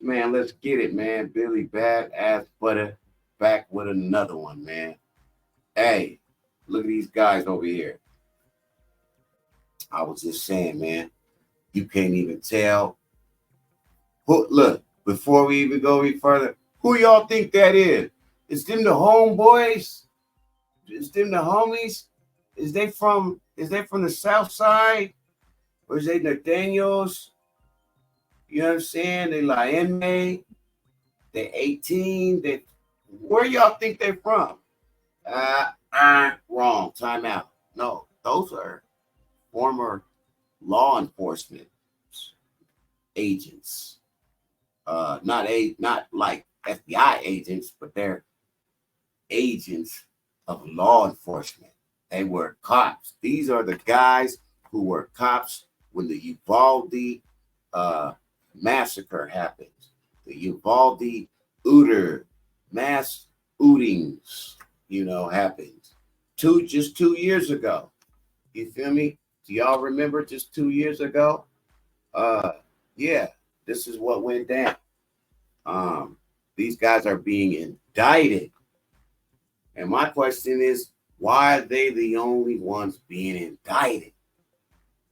Man, let's get it, man. Billy Bad Ass Butter back with another one, man. Hey, look at these guys over here. I was just saying, man, you can't even tell. Who, look, before we even go any further, who y'all think that is? Is them the homeboys? Is them the homies? Is they from the south side? Or is they Nathaniels? You know what I'm saying? They like MA, they 18, they where y'all think they from? Wrong. Time out. No, those are former law enforcement agents. Not like FBI agents, but they're agents of law enforcement. They were cops. These are the guys who were cops when the Uvalde uh, massacre happened. The Uvalde Uter mass ootings, happened just 2 years ago. You feel me? Do y'all remember just 2 years ago? Uh, yeah, this is what went down. Um, these guys are being indicted. And my question is, why are they the only ones being indicted?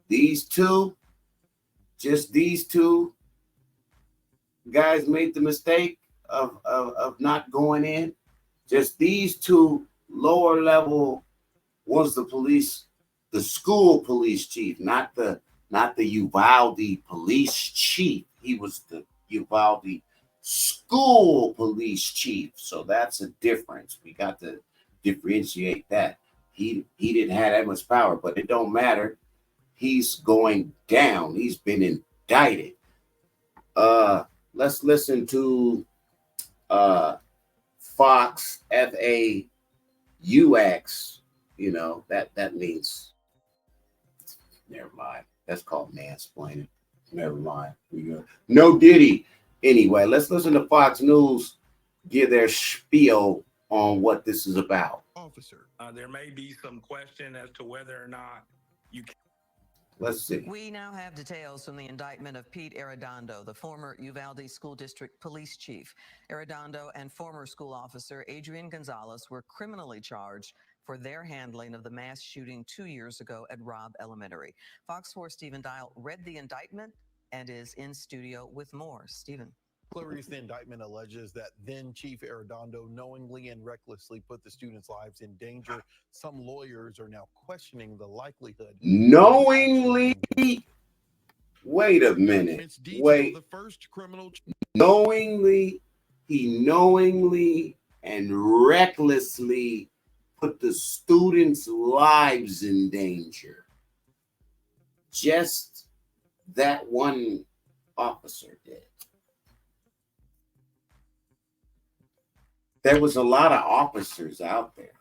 These two, just these two guys made the mistake of not going in. Just these two lower level was the school police chief, not the Uvalde police chief. He was the Uvalde school police chief. So that's a difference. We got to differentiate that. He didn't have that much power, but it don't matter. He's going down. He's been indicted. Let's listen to Fox FAUX. That means never mind. That's called mansplaining. Never mind. We go. No Diddy. Anyway, let's listen to Fox News give their spiel on what this is about. Officer. There may be some question as to whether or not you can. Let's see. We now have details from the indictment of Pete Arredondo, the former Uvalde School District Police Chief. Arredondo and former school officer Adrian Gonzalez were criminally charged for their handling of the mass shooting 2 years ago at Robb Elementary. Fox 4 Stephen Dial read the indictment and is in studio with more. Stephen. Clarice, the indictment alleges that then Chief Arredondo knowingly and recklessly put the students' lives in danger. Some lawyers are now questioning the likelihood. Knowingly? Wait a minute. Wait. The first criminal. He knowingly and recklessly put the students' lives in danger. Just that one officer did. There was a lot of officers out there.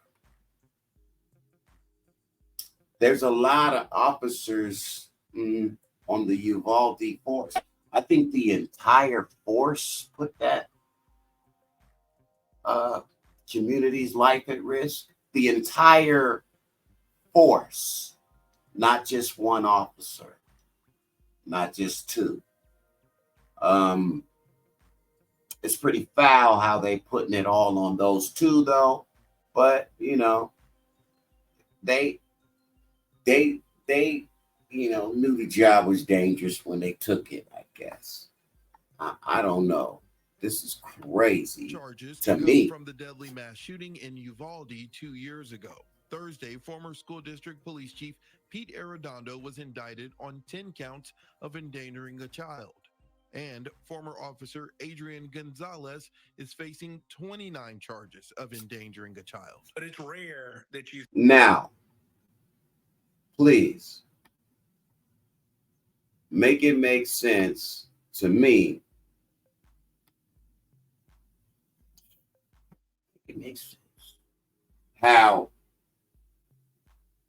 There's a lot of officers on the Uvalde force. I think the entire force put that community's life at risk. The entire force, not just one officer, not just two. It's pretty foul how they putting it all on those two, though. But they knew the job was dangerous when they took it. I guess. I don't know. This is crazy Charges to me. From the deadly mass shooting in Uvalde 2 years ago. Thursday, former school district police chief Pete Arredondo was indicted on 10 counts of endangering a child. And former officer Adrian Gonzalez is facing 29 charges of endangering a child. But it's rare that you. Now, please, make it make sense to me. It makes sense. How,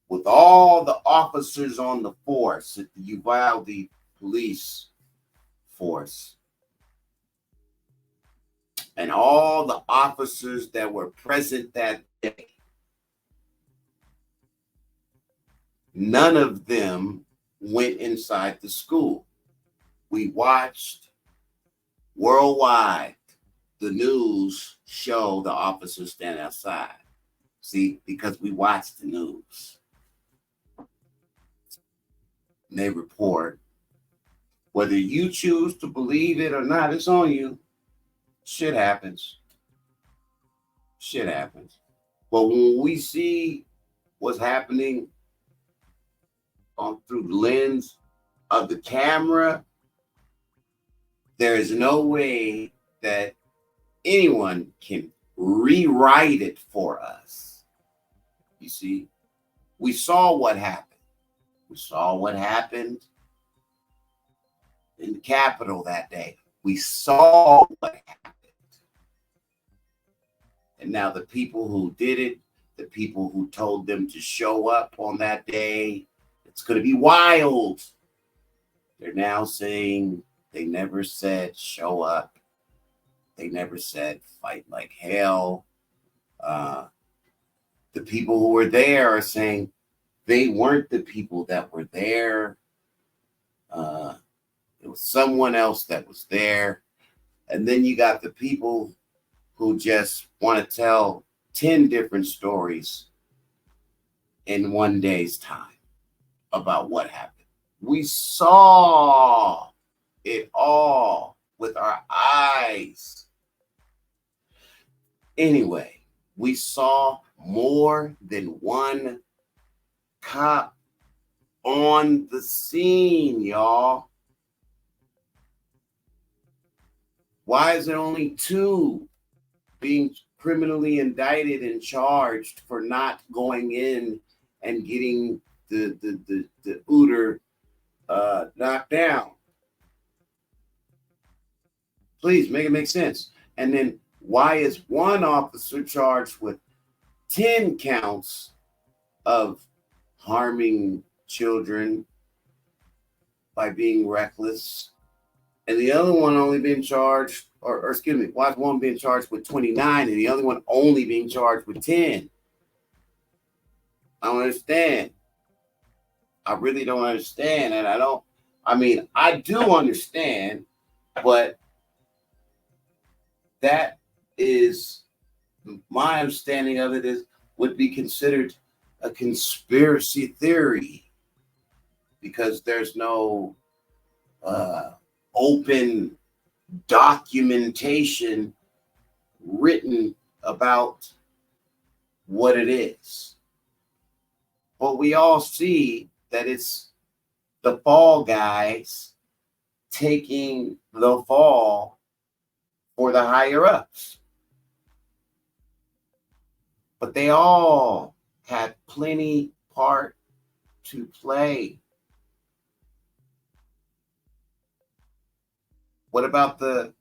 with all the officers on the force at the Uvalde police force and all the officers that were present that day, none of them went inside the school. We watched Worldwide, the news show the officers stand outside. See, because we watch the news. And they report. Whether you choose to believe it or not, it's on you. Shit happens. Shit happens. But when we see what's happening through the lens of the camera, there is no way that anyone can rewrite it for us. You see, we saw what happened. We saw what happened in the Capitol that day. We saw what happened. And now the people who did it, the people who told them to show up on that day, it's going to be wild. They're now saying they never said show up. They never said fight like hell. The people who were there are saying they weren't the people that were there. It was someone else that was there. And then you got the people who just want to tell 10 different stories in one day's time about what happened. We saw it all with our eyes. Anyway, we saw more than one cop on the scene, y'all. Why is there only 2 being criminally indicted and charged for not going in and getting the Uter knocked down? Please make it make sense. And then why is one officer charged with 10 counts of harming children by being reckless, and the other one only being charged, or excuse me, why is one being charged with 29 and the other one only being charged with 10? I don't understand. I really don't understand. And I do understand, but that is my understanding of it would be considered a conspiracy theory, because there's no open documentation written about what it is. But we all see that it's the fall guys taking the fall for the higher ups. But they all had plenty part to play. What about the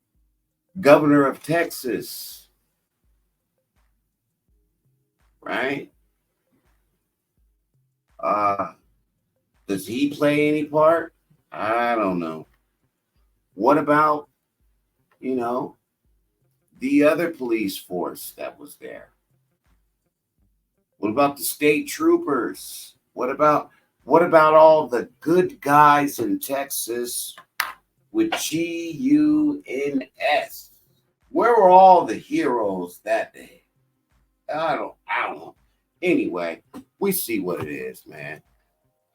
governor of Texas? Right? Does he play any part? I don't know. What about, the other police force that was there? What about the state troopers? What about all the good guys in Texas with GUNS? Where were all the heroes that day? I don't know. Anyway, we see what it is, man.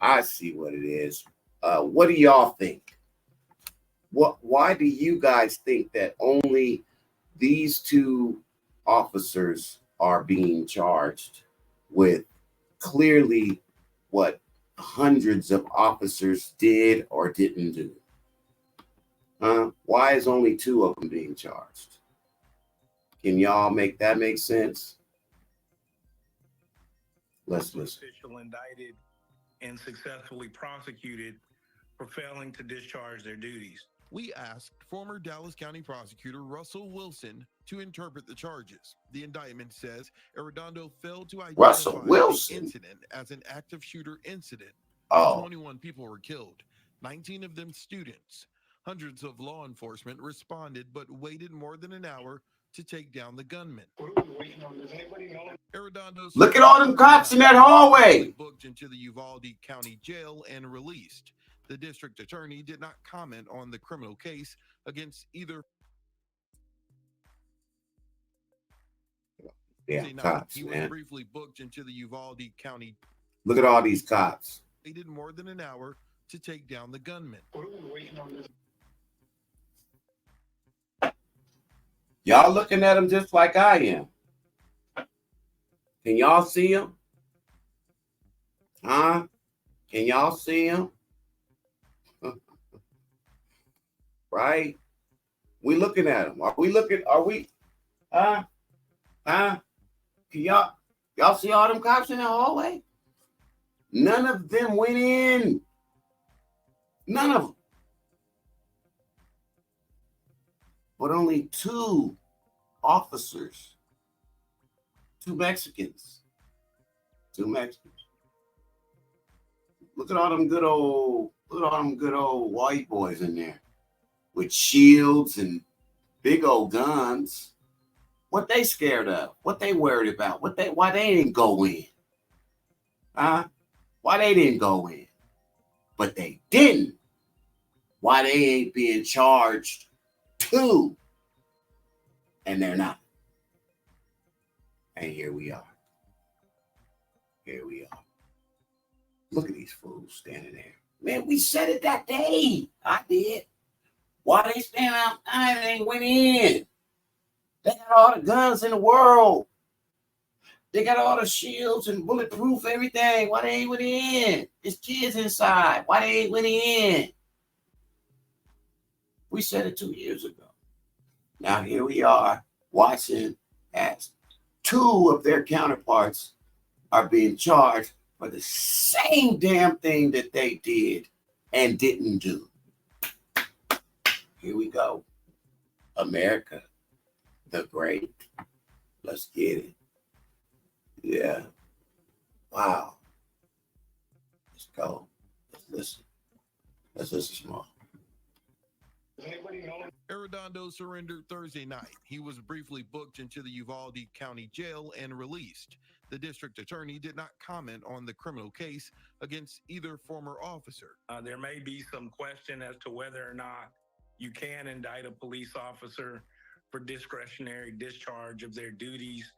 I see what it is. What do y'all think? Why do you guys think that only these 2 officers are being charged with clearly what hundreds of officers did or didn't do? Why is only 2 of them being charged? Can y'all make that make sense? Let's listen. Official indicted and successfully prosecuted for failing to discharge their duties. We asked former Dallas County Prosecutor Russell Wilson to interpret the charges. The indictment says Arredondo failed to identify the incident as an active shooter incident. 21 people were killed, 19 of them students. Hundreds of law enforcement responded but waited more than an hour to take down the gunman. Look at all them cops in that hallway. Booked into the Uvalde County Jail and released. The district attorney did not comment on the criminal case against either Yeah, Tuesday night, cops, he was man. briefly booked into the Uvalde County. Look at all these cops. Waited more than an hour to take down the gunman. Y'all looking at him just like I am. Can y'all see him? Huh? Can y'all see him? Right? We looking at him. Are we? Huh? Can y'all see all them cops in the hallway? None of them went in. None of them. But only 2 officers. 2 Mexicans. 2 Mexicans. Look at all them good old white boys in there with shields and big old guns. What they scared of? What they worried about? Why they didn't go in? Huh? Why they didn't go in? But they didn't. Why they ain't being charged too? And they're not. And here we are. Here we are. Look at these fools standing there. Man, we said it that day. I did. Why they stand outside and ain't went in? They got all the guns in the world. They got all the shields and bulletproof everything. Why they ain't went in? There's kids inside. Why they ain't went in? We said it 2 years ago. Now here we are watching as 2 of their counterparts are being charged for the same damn thing that they did and didn't do. Here we go. America, the great. Let's get it. Yeah. Wow. Let's go. Let's listen. Let's listen small. Arredondo surrendered Thursday night. He was briefly booked into the Uvalde County Jail and released. The district attorney did not comment on the criminal case against either former officer. There may be some question as to whether or not you can indict a police officer for discretionary discharge of their duties.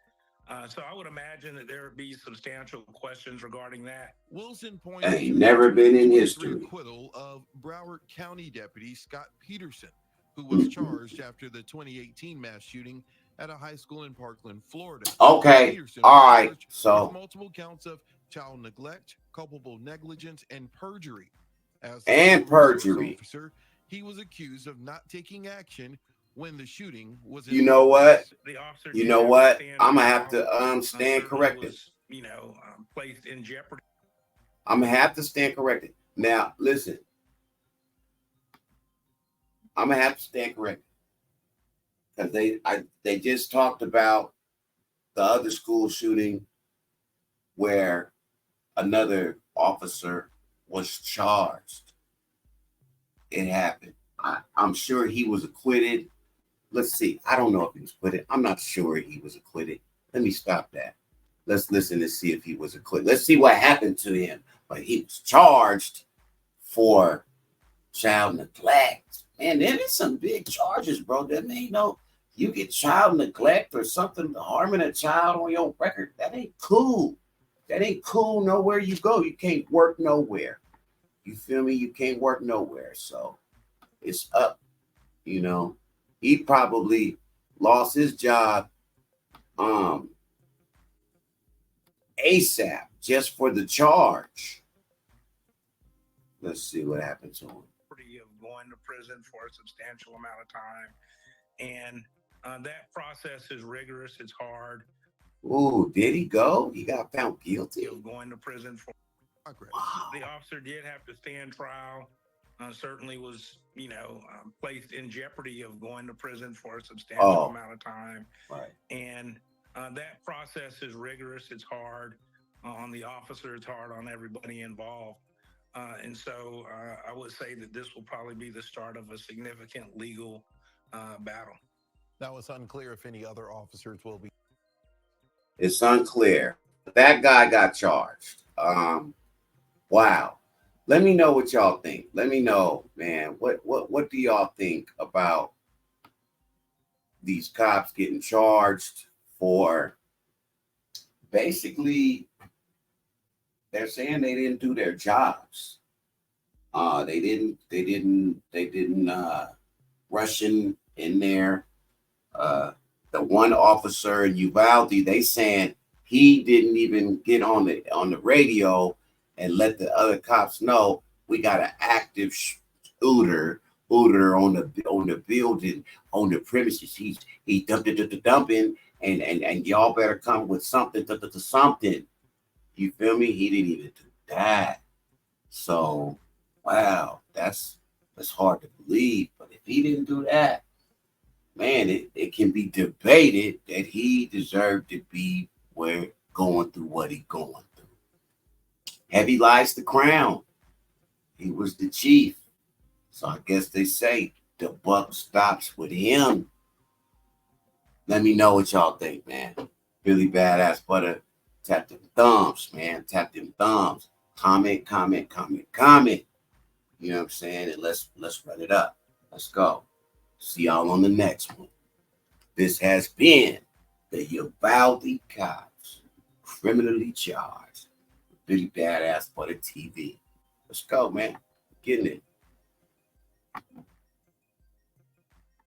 So I would imagine that there would be substantial questions regarding that. Wilson pointed Ain't to never the been in 2023 history. acquittal of Broward County Deputy Scott Peterson, who was charged after the 2018 mass shooting at a high school in Parkland, Florida. Okay. Peterson All was right. charged with So, multiple counts of child neglect, culpable negligence, and perjury. As the and school resource perjury. officer, he was accused of not taking action when the shooting was You know what? The officer You did know have to what? stand I'm gonna trial. have to stand Certainly corrected. was, placed in jeopardy. I'm gonna have to stand corrected. Now, listen. I'm gonna have to stand corrected because they just talked about the other school shooting where another officer was charged. It happened. I'm sure he was acquitted. Let's see. I don't know if he was acquitted. I'm not sure he was acquitted. Let me stop that. Let's listen to see if he was acquitted. Let's see what happened to him. But he was charged for child neglect. Man, there is some big charges, bro. That ain't no, you get child neglect or something, harming a child on your record. That ain't cool. That ain't cool nowhere you go. You can't work nowhere. You feel me? You can't work nowhere. So it's up, you know. He probably lost his job ASAP just for the charge. Let's see what happened to him. Of going to prison for a substantial amount of time. And that process is rigorous. It's hard. Ooh, did he go? He got found guilty. Of going to prison for. Wow. The officer did have to stand trial. Certainly was, placed in jeopardy of going to prison for a substantial amount of time. Right. And that process is rigorous. It's hard on the officer. It's hard on everybody involved. And so I would say that this will probably be the start of a significant legal battle. Now, it's unclear if any other officers will be. It's unclear. That guy got charged. Wow. Let me know what y'all think. Let me know, man. What do y'all think about these cops getting charged for basically they're saying they didn't do their jobs. They didn't rush in there. The one officer in Uvalde, they saying he didn't even get on the radio and let the other cops know we got an active shooter on the building, on the premises. He dumping, and y'all better come with something to something. You feel me? He didn't even do that. So, wow, that's hard to believe. But if he didn't do that, man, it can be debated that he deserved to be where going through what he going through. Heavy lies the crown. He was the chief. So I guess they say the buck stops with him. Let me know what y'all think, man. Really badass butter. Tap them thumbs, man. Tap them thumbs. Comment. You know what I'm saying? And let's run it up. Let's go. See y'all on the next one. This has been the Uvalde Cops, criminally charged. Really badass butter TV. Let's go, man. Getting it.